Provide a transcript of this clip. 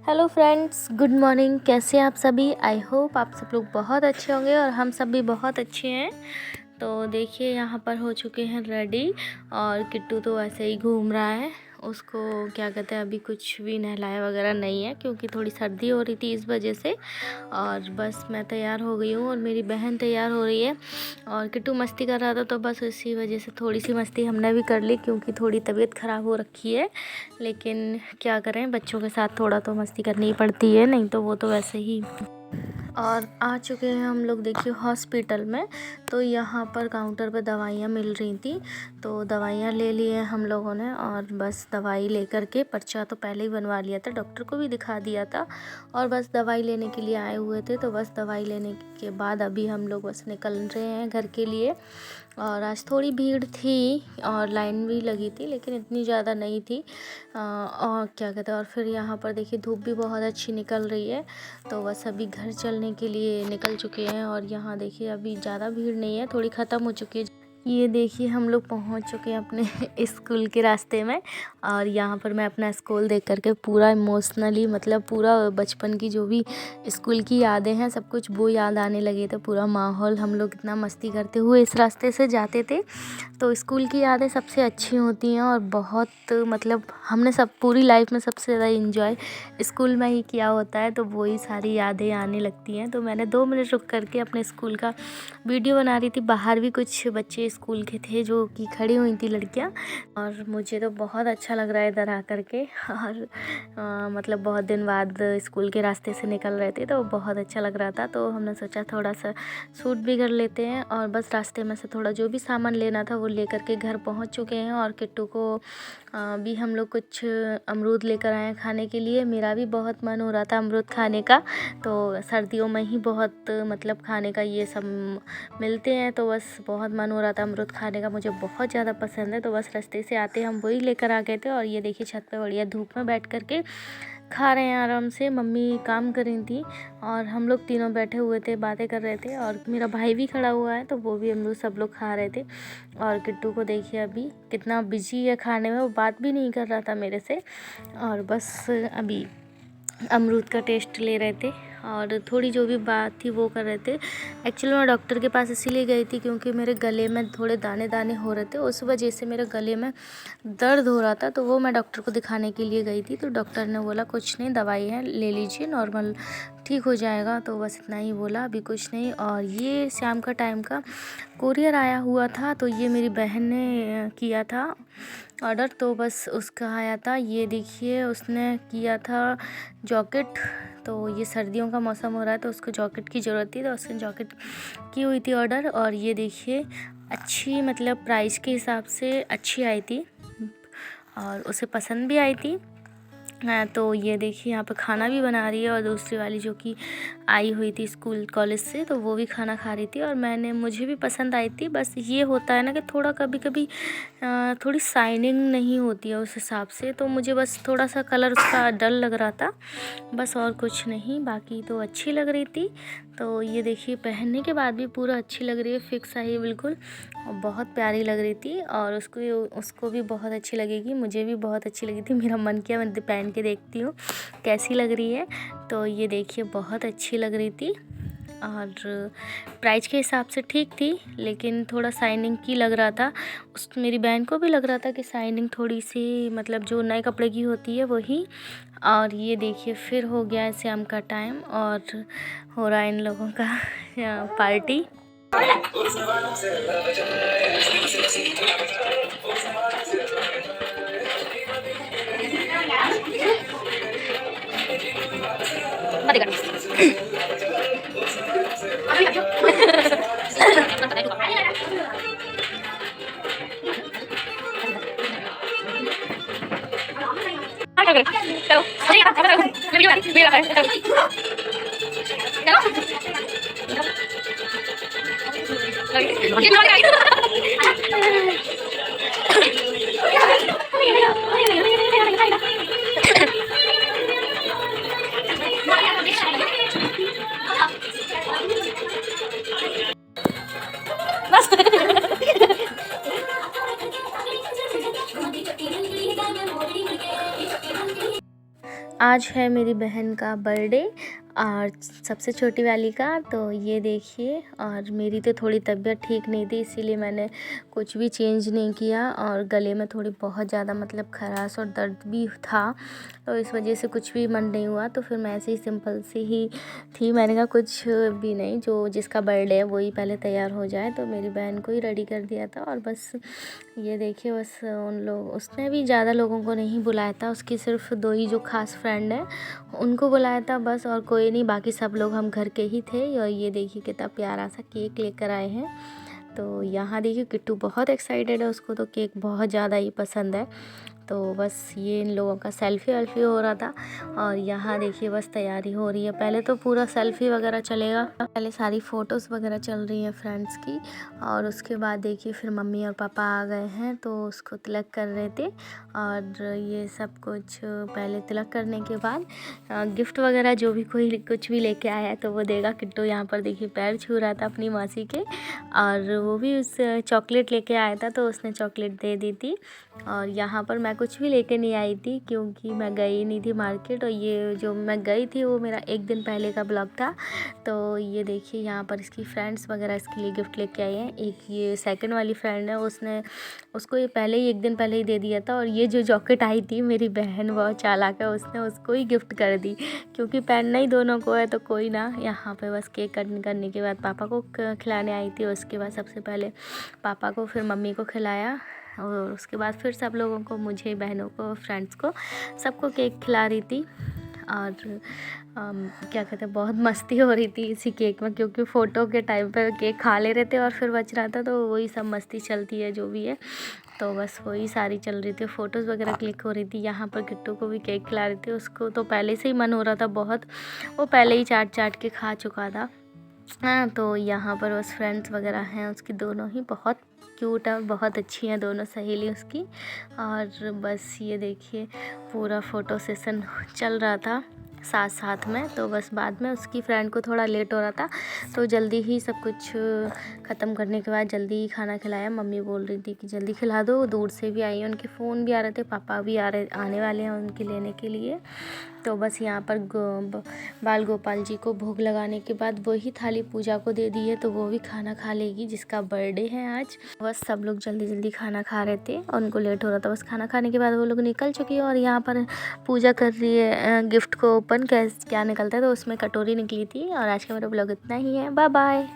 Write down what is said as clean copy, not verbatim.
Hello friends, good morning. कैसे हैं आप सभी? आई होप आप सब लोग बहुत अच्छे होंगे और हम सब भी बहुत अच्छे हैं। तो देखिए यहाँ पर हो चुके हैं रेडी और किट्टू तो ऐसे ही घूम रहा है। उसको क्या कहते हैं, अभी कुछ भी नहलाया वगैरह नहीं है क्योंकि थोड़ी सर्दी हो रही थी इस वजह से। और बस मैं तैयार हो गई हूँ और मेरी बहन तैयार हो रही है और किट्टू मस्ती कर रहा था तो बस इसी वजह से थोड़ी सी मस्ती हमने भी कर ली क्योंकि थोड़ी तबीयत ख़राब हो रखी है। लेकिन क्या करें, बच्चों के साथ थोड़ा तो मस्ती करनी ही पड़ती है, नहीं तो वो तो वैसे ही। और आ चुके हैं हम लोग देखिए हॉस्पिटल में। तो यहाँ पर काउंटर पर दवाइयाँ मिल रही थी तो दवाइयाँ ले लिए हम लोगों ने और बस दवाई लेकर के पर्चा तो पहले ही बनवा लिया था, डॉक्टर को भी दिखा दिया था और बस दवाई लेने के लिए आए हुए थे। तो बस दवाई लेने के बाद अभी हम लोग बस निकल रहे हैं घर के लिए। और आज थोड़ी भीड़ थी और लाइन भी लगी थी लेकिन इतनी ज़्यादा नहीं थी। और क्या कहते हैं, और फिर यहाँ पर देखिए धूप भी बहुत अच्छी निकल रही है तो बस अभी घर चलने के लिए निकल चुके हैं। और यहाँ देखिए अभी ज़्यादा भीड़ नहीं है, थोड़ी ख़त्म हो चुकी है। ये देखिए हम लोग पहुँच चुके हैं अपने स्कूल के रास्ते में। और यहाँ पर मैं अपना स्कूल देख करके पूरा इमोशनली, मतलब पूरा बचपन की जो भी स्कूल की यादें हैं सब कुछ वो याद आने लगे थे। पूरा माहौल, हम लोग इतना मस्ती करते हुए इस रास्ते से जाते थे। तो स्कूल की यादें सबसे अच्छी होती हैं और बहुत, मतलब हमने सब पूरी लाइफ में सबसे ज़्यादा इंजॉय स्कूल में ही किया होता है तो वही सारी यादें आने लगती हैं। तो मैंने 2 मिनट रुक करके अपने स्कूल का वीडियो बना रही थी। बाहर भी कुछ बच्चे स्कूल के थे जो कि खड़ी हुई थी लड़कियां, और मुझे तो बहुत अच्छा लग रहा है इधर आ करके। और मतलब बहुत दिन बाद स्कूल के रास्ते से निकल रहे थे तो बहुत अच्छा लग रहा था। तो हमने सोचा थोड़ा सा शूट भी कर लेते हैं और बस रास्ते में से थोड़ा जो भी सामान लेना था वो लेकर के घर पहुंच चुके हैं। और किट्टू को भी हम लोग कुछ अमरूद लेकर आए हैं खाने के लिए। मेरा भी बहुत मन हो रहा था अमरूद खाने का, तो सर्दियों में ही बहुत मतलब खाने का ये सब मिलते हैं तो बस बहुत मन हो रहा था अमरूद खाने का, मुझे बहुत ज़्यादा पसंद है। तो बस रास्ते से आते हम वही लेकर आ गए थे। और ये देखिए छत पे बढ़िया धूप में बैठ कर के खा रहे हैं आराम से। मम्मी काम कर रही थी और हम लोग तीनों बैठे हुए थे, बातें कर रहे थे। और मेरा भाई भी खड़ा हुआ है तो वो भी, हम लोग सब लोग खा रहे थे। और किट्टू को देखिए अभी कितना बिजी है खाने में, वो बात भी नहीं कर रहा था मेरे से। और बस अभी अमरूद का टेस्ट ले रहे थे और थोड़ी जो भी बात थी वो कर रहे थे। एक्चुअली मैं डॉक्टर के पास इसीलिए गई थी क्योंकि मेरे गले में थोड़े दाने दाने हो रहे थे, उस वजह से मेरे गले में दर्द हो रहा था तो वो मैं डॉक्टर को दिखाने के लिए गई थी। तो डॉक्टर ने बोला कुछ नहीं, दवाई है ले लीजिए, नॉर्मल ठीक हो जाएगा। तो बस इतना ही बोला, अभी कुछ नहीं। और ये शाम का टाइम का कोरियर आया हुआ था तो ये मेरी बहन ने किया था ऑर्डर, तो बस उसका आया था। ये देखिए उसने किया था जैकेट, तो ये सर्दियों का मौसम हो रहा है तो उसको जैकेट की ज़रूरत थी तो उसने जैकेट की हुई थी ऑर्डर। और ये देखिए अच्छी, मतलब प्राइस के हिसाब से अच्छी आई थी और उसे पसंद भी आई थी। तो ये देखिए यहाँ पे खाना भी बना रही है और दूसरी वाली जो कि आई हुई थी स्कूल कॉलेज से तो वो भी खाना खा रही थी। और मुझे भी पसंद आई थी। बस ये होता है ना कि थोड़ा कभी कभी थोड़ी शाइनिंग नहीं होती है उस हिसाब से, तो मुझे बस थोड़ा सा कलर उसका डल लग रहा था, बस और कुछ नहीं, बाकी तो अच्छी लग रही थी। तो ये देखिए पहनने के बाद भी पूरा अच्छी लग रही है, फिक्स आई है बिल्कुल और बहुत प्यारी लग रही थी। और उसको भी बहुत अच्छी लगेगी, मुझे भी बहुत अच्छी लगी थी। मेरा मन किया मैं पहन के देखती हूँ कैसी लग रही है। तो ये देखिए बहुत अच्छी लग रही थी और प्राइस के हिसाब से ठीक थी लेकिन थोड़ा शाइनिंग की लग रहा था। मेरी बहन को भी लग रहा था कि शाइनिंग थोड़ी सी, मतलब जो नए कपड़े की होती है वही। और ये देखिए फिर हो गया है शाम का टाइम और हो रहा है इन लोगों का पार्टी। आज है मेरी बहन का बर्थडे और सबसे छोटी वाली का। तो ये देखिए, और मेरी तो थोड़ी तबीयत ठीक नहीं थी, इसीलिए मैंने कुछ भी चेंज नहीं किया और गले में थोड़ी बहुत ज़्यादा मतलब खराश और दर्द भी था, तो इस वजह से कुछ भी मन नहीं हुआ। तो फिर मैं ऐसे ही सिंपल सी ही थी, मैंने कहा कुछ भी नहीं, जो जिसका बर्थडे है वही पहले तैयार हो जाए। तो मेरी बहन को ही रेडी कर दिया था और बस ये देखिए, बस उसने भी ज़्यादा लोगों को नहीं बुलाया था, उसकी सिर्फ 2 ही जो खास फ्रेंड है उनको बुलाया था बस, और कोई नहीं, बाकी सब लोग हम घर के ही थे। और ये देखिए कितना प्यारा सा केक लेकर आए हैं। तो यहाँ देखिए किट्टू बहुत एक्साइटेड है, उसको तो केक बहुत ज़्यादा ही पसंद है। तो बस ये इन लोगों का सेल्फ़ी वेल्फ़ी हो रहा था और यहाँ देखिए बस तैयारी हो रही है। पहले तो पूरा सेल्फ़ी वगैरह चलेगा, पहले सारी फ़ोटोज़ वगैरह चल रही हैं फ्रेंड्स की, और उसके बाद देखिए फिर मम्मी और पापा आ गए हैं तो उसको तिलक कर रहे थे। और ये सब कुछ पहले तिलक करने के बाद गिफ्ट वगैरह जो भी कोई कुछ भी लेके आया है तो वो देगा। किट्टू यहाँ पर देखिए पैर छू रहा था अपनी मासी के, और वो भी उस चॉकलेट लेके आया था तो उसने चॉकलेट दे दी थी। और यहाँ पर मैं कुछ भी लेके नहीं आई थी क्योंकि मैं गई नहीं थी मार्केट, और ये जो मैं गई थी वो मेरा 1 दिन पहले का ब्लॉग था। तो ये देखिए यहाँ पर इसकी फ्रेंड्स वगैरह इसके लिए गिफ्ट लेके आई हैं। एक ये सेकंड वाली फ्रेंड है, उसको ये पहले ही 1 दिन पहले ही दे दिया था। और ये जो जॉकेट आई थी, मेरी बहन बहुत चालाक है, उसने उसको ही गिफ्ट कर दी क्योंकि पहनना ही दोनों को है। तो कोई ना, यहाँ पे बस केक कटिंग करने के बाद पापा को खिलाने आई थी, उसके बाद सबसे पहले पापा को, फिर मम्मी को खिलाया, और उसके बाद फिर सब लोगों को, मुझे, बहनों को, फ्रेंड्स को, सबको केक खिला रही थी। और क्या कहते हैं, बहुत मस्ती हो रही थी इसी केक में, क्योंकि फ़ोटो के टाइम पे केक खा ले रहे थे और फिर बच रहा था, तो वही सब मस्ती चलती है जो भी है। तो बस वही सारी चल रही थी, फ़ोटोज़ वगैरह क्लिक हो रही थी। यहाँ पर किट्टू को भी केक खिला रही थी, उसको तो पहले से ही मन हो रहा था बहुत, वो पहले ही चाट चाट के खा चुका था। हाँ, तो यहाँ पर बस फ्रेंड्स वगैरह हैं उसकी, दोनों ही बहुत क्यूट है, बहुत अच्छी हैं दोनों सहेली उसकी। और बस ये देखिए पूरा फ़ोटो सेशन चल रहा था साथ साथ में। तो बस बाद में उसकी फ्रेंड को थोड़ा लेट हो रहा था, तो जल्दी ही सब कुछ ख़त्म करने के बाद जल्दी ही खाना खिलाया। मम्मी बोल रही थी कि जल्दी खिला दो, दूर से भी आई है, उनके फ़ोन भी आ रहे थे, पापा भी आने वाले हैं उनके लेने के लिए। तो बस यहाँ पर बाल गोपाल जी को भोग लगाने के बाद वही थाली पूजा को दे दी है, तो वो भी खाना खा लेगी जिसका बर्थडे है आज। बस सब लोग जल्दी जल्दी खाना खा रहे थे और उनको लेट हो रहा था, बस खाना खाने के बाद वो लोग निकल चुकी है। और यहाँ पर पूजा कर रही है गिफ्ट को ओपन, क्या निकलता है, तो उसमें कटोरी निकली थी। और आज का मेरा ब्लॉग इतना ही है, बाय बाय।